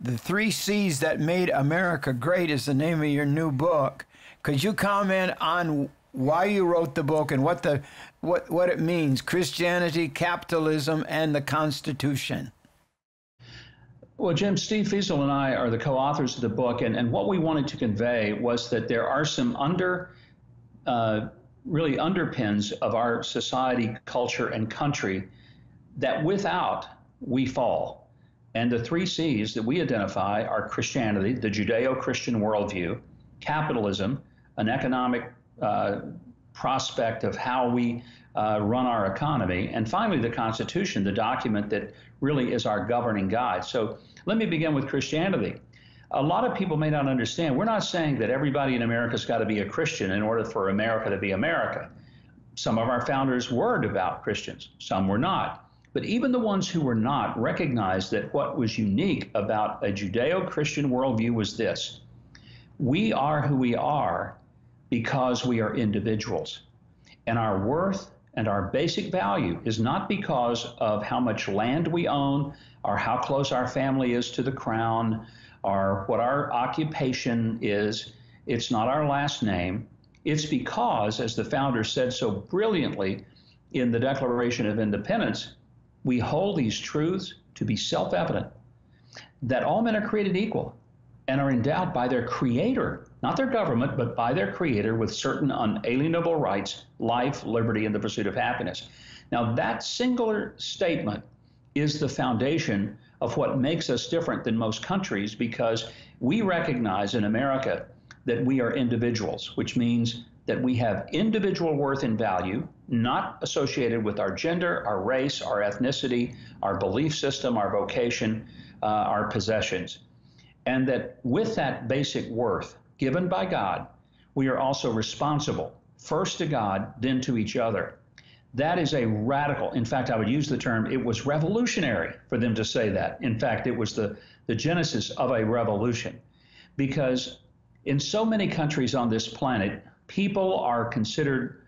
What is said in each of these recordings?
The Three C's That Made America Great is the name of your new book. Could you comment on why you wrote the book and what it means, Christianity, capitalism, and the Constitution? Well, Jim, Steve Fiesel and I are the co-authors of the book, and what we wanted to convey was that there are some really underpins of our society, culture, and country that without we fall. And the three C's that we identify are Christianity, the Judeo-Christian worldview, capitalism, an economic prospect of how we run our economy, and finally the Constitution, the document that really is our governing guide. So let me begin with Christianity. A lot of people may not understand. We're not saying that everybody in America's got to be a Christian in order for America to be America. Some of our founders were devout Christians, some were not. But even the ones who were not recognized that what was unique about a Judeo-Christian worldview was this: we are who we are because we are individuals. And our worth and our basic value is not because of how much land we own or how close our family is to the crown or what our occupation is. It's not our last name. It's because, as the founders said so brilliantly in the Declaration of Independence, we hold these truths to be self-evident, that all men are created equal and are endowed by their creator, not their government, but by their creator with certain unalienable rights, life, liberty, and the pursuit of happiness. Now, that singular statement is the foundation of what makes us different than most countries, because we recognize in America that we are individuals, which means that we have individual worth and value, not associated with our gender, our race, our ethnicity, our belief system, our vocation, our possessions. And that with that basic worth given by God, we are also responsible, first to God, then to each other. That is a radical, in fact, I would use the term, it was revolutionary for them to say that. In fact, it was the genesis of a revolution, because in so many countries on this planet, people are considered,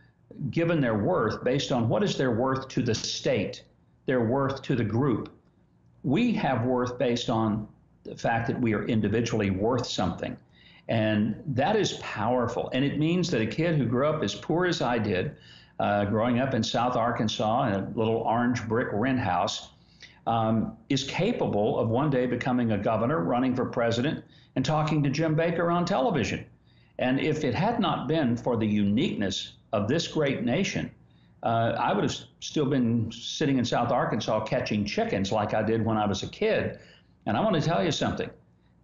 given their worth based on what is their worth to the state, their worth to the group. We have worth based on the fact that we are individually worth something. And that is powerful. And it means that a kid who grew up as poor as I did, growing up in South Arkansas in a little orange brick rent house, is capable of one day becoming a governor, running for president, and talking to Jim Bakker on television. And if it had not been for the uniqueness of this great nation, I would have still been sitting in South Arkansas catching chickens like I did when I was a kid. And I want to tell you something.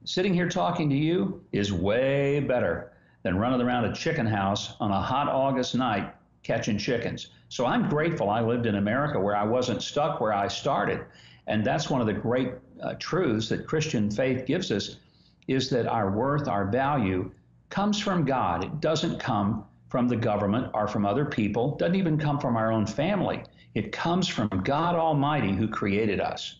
Sitting here talking to you is way better than running around a chicken house on a hot August night catching chickens. So I'm grateful I lived in America where I wasn't stuck where I started. And that's one of the great truths that Christian faith gives us, is that our worth, our value comes from God. It doesn't come from the government or from other people. It doesn't even come from our own family. It comes from God Almighty, who created us.